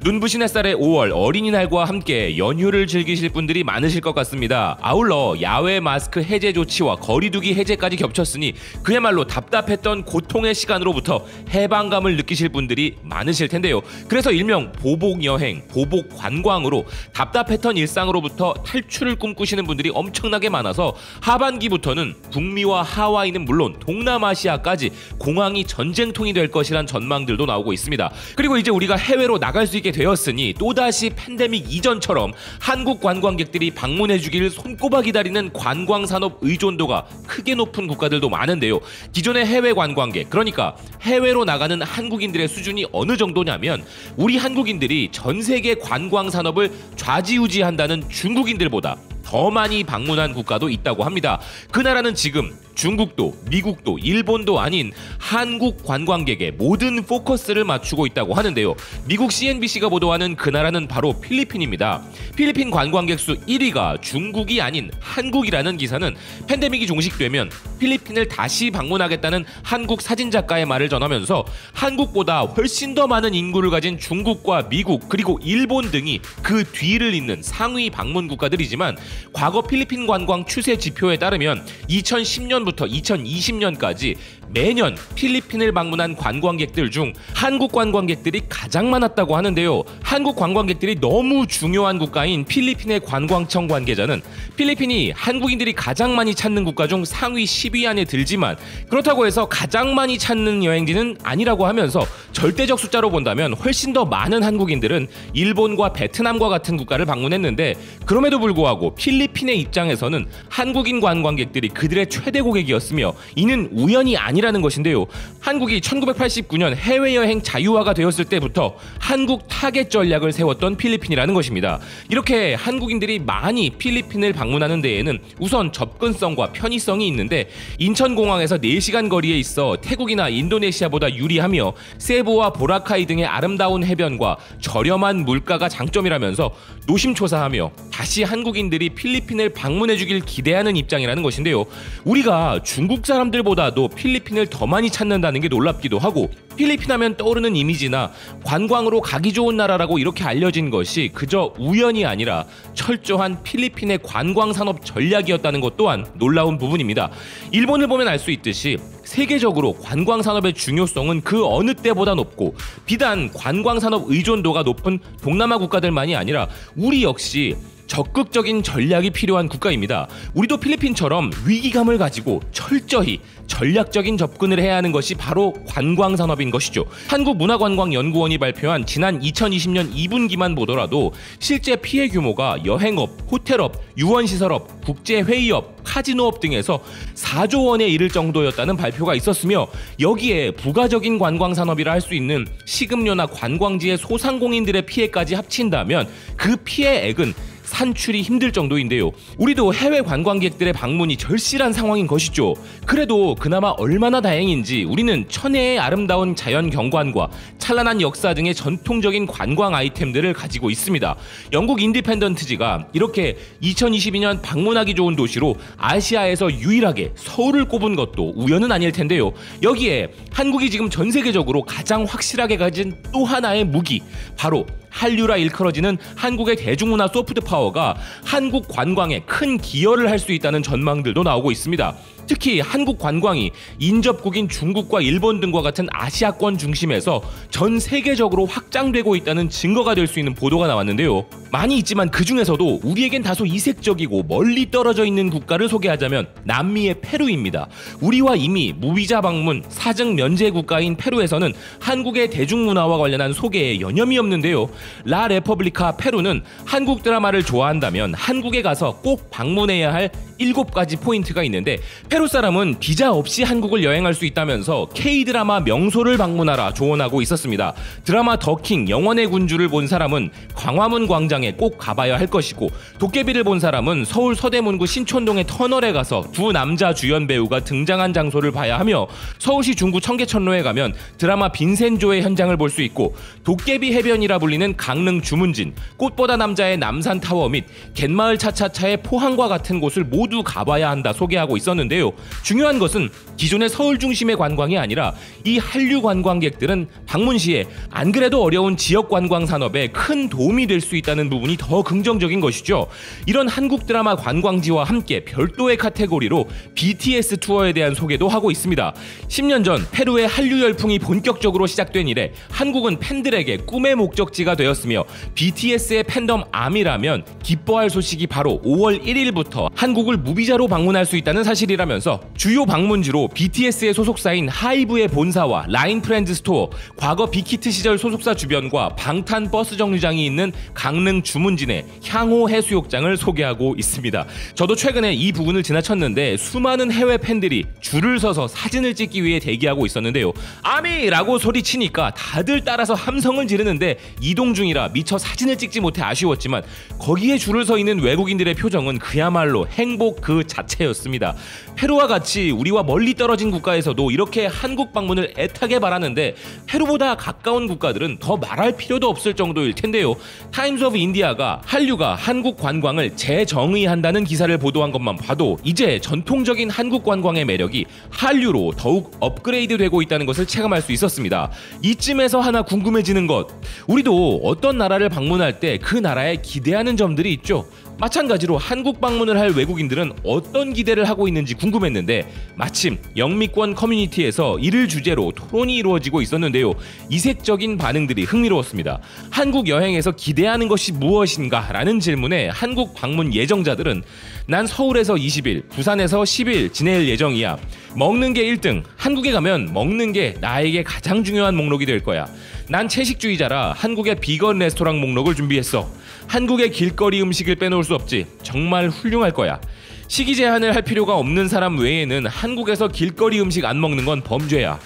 눈부신 햇살의 5월 어린이날과 함께 연휴를 즐기실 분들이 많으실 것 같습니다. 아울러 야외 마스크 해제 조치와 거리두기 해제까지 겹쳤으니 그야말로 답답했던 고통의 시간으로부터 해방감을 느끼실 분들이 많으실 텐데요. 그래서 일명 보복 여행, 보복 관광으로 답답했던 일상으로부터 탈출을 꿈꾸시는 분들이 엄청나게 많아서 하반기부터는 북미와 하와이는 물론 동남아시아까지 공항이 전쟁통이 될 것이란 전망들도 나오고 있습니다. 그리고 이제 우리가 해외로 나갈 수 있게 되었으니 또다시 팬데믹 이전처럼 한국 관광객들이 방문해주길 손꼽아 기다리는 관광산업 의존도가 크게 높은 국가들도 많은데요. 기존의 해외 관광객, 그러니까 해외로 나가는 한국인들의 수준이 어느 정도냐면 우리 한국인들이 전 세계 관광산업을 좌지우지한다는 중국인들보다 더 많이 방문한 국가도 있다고 합니다. 그 나라는 지금 중국도, 미국도, 일본도 아닌 한국 관광객의 모든 포커스를 맞추고 있다고 하는데요. 미국 CNBC가 보도하는 그 나라는 바로 필리핀입니다. 필리핀 관광객 수 1위가 중국이 아닌 한국이라는 기사는 팬데믹이 종식되면 필리핀을 다시 방문하겠다는 한국 사진작가의 말을 전하면서 한국보다 훨씬 더 많은 인구를 가진 중국과 미국 그리고 일본 등이 그 뒤를 잇는 상위 방문 국가들이지만 과거 필리핀 관광 추세 지표에 따르면 2010년부터 2020년까지 매년 필리핀을 방문한 관광객들 중 한국 관광객들이 가장 많았다고 하는데요. 한국 관광객들이 너무 중요한 국가인 필리핀의 관광청 관계자는 필리핀이 한국인들이 가장 많이 찾는 국가 중 상위 10위 안에 들지만 그렇다고 해서 가장 많이 찾는 여행지는 아니라고 하면서 절대적 숫자로 본다면 훨씬 더 많은 한국인들은 일본과 베트남과 같은 국가를 방문했는데 그럼에도 불구하고 필리핀의 입장에서는 한국인 관광객들이 그들의 최대 고객이었으며 이는 우연이 아니라는 것인데요. 한국이 1989년 해외여행 자유화가 되었을 때부터 한국 타겟 전략을 세웠던 필리핀이라는 것입니다. 이렇게 한국인들이 많이 필리핀을 방문하는 데에는 우선 접근성과 편의성이 있는데 인천공항에서 4시간 거리에 있어 태국이나 인도네시아보다 유리하며 세부와 보라카이 등의 아름다운 해변과 저렴한 물가가 장점이라면서 노심초사하며 다시 한국인들이 필리핀을 방문해주길 기대하는 입장이라는 것인데요. 우리가 중국 사람들보다도 필리핀을 더 많이 찾는다는 게 놀랍기도 하고 필리핀 하면 떠오르는 이미지나 관광으로 가기 좋은 나라라고 이렇게 알려진 것이 그저 우연이 아니라 철저한 필리핀의 관광산업 전략이었다는 것 또한 놀라운 부분입니다. 일본을 보면 알 수 있듯이 세계적으로 관광산업의 중요성은 그 어느 때보다 높고 비단 관광산업 의존도가 높은 동남아 국가들만이 아니라 우리 역시 적극적인 전략이 필요한 국가입니다. 우리도 필리핀처럼 위기감을 가지고 철저히 전략적인 접근을 해야 하는 것이 바로 관광산업인 것이죠. 한국문화관광연구원이 발표한 지난 2020년 2분기만 보더라도 실제 피해 규모가 여행업, 호텔업, 유원시설업, 국제회의업, 카지노업 등에서 4조 원에 이를 정도였다는 발표가 있었으며 여기에 부가적인 관광산업이라 할 수 있는 식음료나 관광지의 소상공인들의 피해까지 합친다면 그 피해액은 산출이 힘들 정도인데요. 우리도 해외 관광객들의 방문이 절실한 상황인 것이죠. 그래도 그나마 얼마나 다행인지 우리는 천혜의 아름다운 자연 경관과 찬란한 역사 등의 전통적인 관광 아이템들을 가지고 있습니다. 영국 인디펜던트지가 이렇게 2022년 방문하기 좋은 도시로 아시아에서 유일하게 서울을 꼽은 것도 우연은 아닐 텐데요. 여기에 한국이 지금 전 세계적으로 가장 확실하게 가진 또 하나의 무기, 바로 한류라 일컬어지는 한국의 대중문화 소프트파워가 한국 관광에 큰 기여를 할 수 있다는 전망들도 나오고 있습니다. 특히 한국 관광이 인접국인 중국과 일본 등과 같은 아시아권 중심에서 전 세계적으로 확장되고 있다는 증거가 될 수 있는 보도가 나왔는데요. 많이 있지만 그 중에서도 우리에겐 다소 이색적이고 멀리 떨어져 있는 국가를 소개하자면 남미의 페루입니다. 우리와 이미 무비자 방문, 사증 면제 국가인 페루에서는 한국의 대중문화와 관련한 소개에 여념이 없는데요. 라 레퍼블리카 페루는 한국 드라마를 좋아한다면 한국에 가서 꼭 방문해야 할 7가지 포인트가 있는데 페루 사람은 비자 없이 한국을 여행할 수 있다면서 K-드라마 명소를 방문하라 조언하고 있었습니다. 드라마 더킹 영원의 군주를 본 사람은 광화문 광장에 꼭 가봐야 할 것이고 도깨비를 본 사람은 서울 서대문구 신촌동의 터널에 가서 두 남자 주연 배우가 등장한 장소를 봐야 하며 서울시 중구 청계천로에 가면 드라마 빈센조의 현장을 볼 수 있고 도깨비 해변이라 불리는 강릉 주문진, 꽃보다 남자의 남산타워 및 갯마을 차차차의 포항과 같은 곳을 모두 가봐야 한다 소개하고 있었는데요. 있는데요. 중요한 것은 기존의 서울 중심의 관광이 아니라 이 한류 관광객들은 방문 시에 안 그래도 어려운 지역 관광 산업에 큰 도움이 될 수 있다는 부분이 더 긍정적인 것이죠. 이런 한국 드라마 관광지와 함께 별도의 카테고리로 BTS 투어에 대한 소개도 하고 있습니다. 10년 전 페루의 한류 열풍이 본격적으로 시작된 이래 한국은 팬들에게 꿈의 목적지가 되었으며 BTS의 팬덤 암이라면 기뻐할 소식이 바로 5월 1일부터 한국을 무비자로 방문할 수 있다는 사실이라면서 주요 방문지로 BTS의 소속사인 하이브의 본사와 라인 프렌즈 스토어, 과거 빅히트 시절 소속사 주변과 방탄 버스 정류장이 있는 강릉 주문진의 향호 해수욕장을 소개하고 있습니다. 저도 최근에 이 부근을 지나쳤는데 수많은 해외 팬들이 줄을 서서 사진을 찍기 위해 대기하고 있었는데요. 아미라고 소리치니까 다들 따라서 함성을 지르는데 이동 중이라 미처 사진을 찍지 못해 아쉬웠지만 거기에 줄을 서 있는 외국인들의 표정은 그야말로 행복 그 자체였습니다. 페루와 같이 우리와 멀리 떨어진 국가에서도 이렇게 한국 방문을 애타게 바라는데 페루보다 가까운 국가들은 더 말할 필요도 없을 정도일 텐데요. 타임스 오브 인디아가 한류가 한국 관광을 재정의한다는 기사를 보도한 것만 봐도 이제 전통적인 한국 관광의 매력이 한류로 더욱 업그레이드되고 있다는 것을 체감할 수 있었습니다. 이쯤에서 하나 궁금해지는 것, 우리도 어떤 나라를 방문할 때 그 나라에 기대하는 점들이 있죠. 마찬가지로 한국 방문을 할 외국인들은 어떤 기대를 하고 있는지 궁금했는데 마침 영미권 커뮤니티에서 이를 주제로 토론이 이루어지고 있었는데요. 이색적인 반응들이 흥미로웠습니다. 한국 여행에서 기대하는 것이 무엇인가? 라는 질문에 한국 방문 예정자들은 난 서울에서 20일, 부산에서 10일 지낼 예정이야. 먹는 게 1등, 한국에 가면 먹는 게 나에게 가장 중요한 목록이 될 거야. 난 채식주의자라 한국의 비건 레스토랑 목록을 준비했어. 한국의 길거리 음식을 빼놓을 수 없지. 정말 훌륭할 거야. 시기 제한을 할 필요가 없는 사람 외에는 한국에서 길거리 음식 안 먹는 건 범죄야.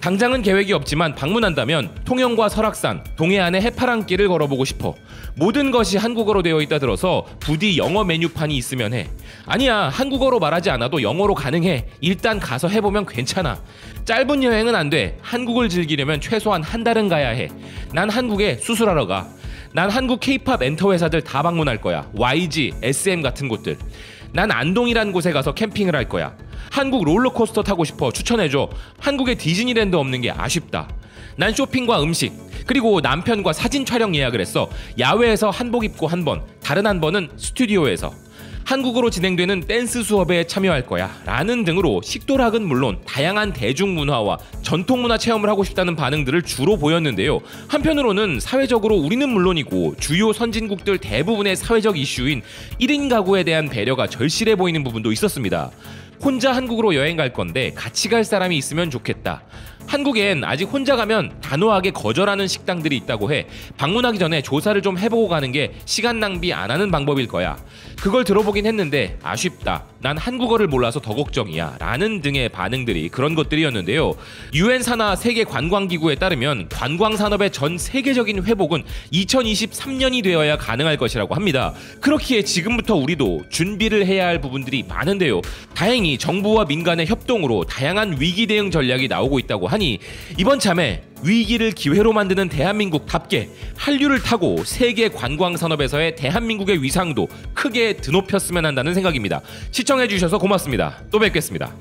당장은 계획이 없지만 방문한다면 통영과 설악산, 동해안의 해파랑길을 걸어보고 싶어. 모든 것이 한국어로 되어 있다 들어서 부디 영어 메뉴판이 있으면 해. 아니야, 한국어로 말하지 않아도 영어로 가능해. 일단 가서 해보면 괜찮아. 짧은 여행은 안 돼. 한국을 즐기려면 최소한 한 달은 가야 해. 난 한국에 수술하러 가. 난 한국 K-팝 엔터 회사들 다 방문할 거야. YG, SM 같은 곳들. 난 안동이란 곳에 가서 캠핑을 할 거야. 한국 롤러코스터 타고 싶어. 추천해줘. 한국에 디즈니랜드 없는 게 아쉽다. 난 쇼핑과 음식, 그리고 남편과 사진 촬영 예약을 했어. 야외에서 한복 입고 한 번, 다른 한 번은 스튜디오에서. 한국어로 진행되는 댄스 수업에 참여할 거야. 라는 등으로 식도락은 물론 다양한 대중문화와 전통문화 체험을 하고 싶다는 반응들을 주로 보였는데요. 한편으로는 사회적으로 우리는 물론이고 주요 선진국들 대부분의 사회적 이슈인 1인 가구에 대한 배려가 절실해 보이는 부분도 있었습니다. 혼자 한국으로 여행 갈 건데 같이 갈 사람이 있으면 좋겠다. 한국엔 아직 혼자 가면 단호하게 거절하는 식당들이 있다고 해. 방문하기 전에 조사를 좀 해보고 가는 게 시간 낭비 안 하는 방법일 거야. 그걸 들어보긴 했는데 아쉽다. 난 한국어를 몰라서 더 걱정이야. 라는 등의 반응들이 그런 것들이었는데요. UN 산하 세계관광기구에 따르면 관광산업의 전 세계적인 회복은 2023년이 되어야 가능할 것이라고 합니다. 그렇기에 지금부터 우리도 준비를 해야 할 부분들이 많은데요. 다행히 정부와 민간의 협동으로 다양한 위기 대응 전략이 나오고 있다고 하니 이번 참에 위기를 기회로 만드는 대한민국답게 한류를 타고 세계 관광 산업에서의 대한민국의 위상도 크게 드높였으면 한다는 생각입니다. 시청해주셔서 고맙습니다. 또 뵙겠습니다.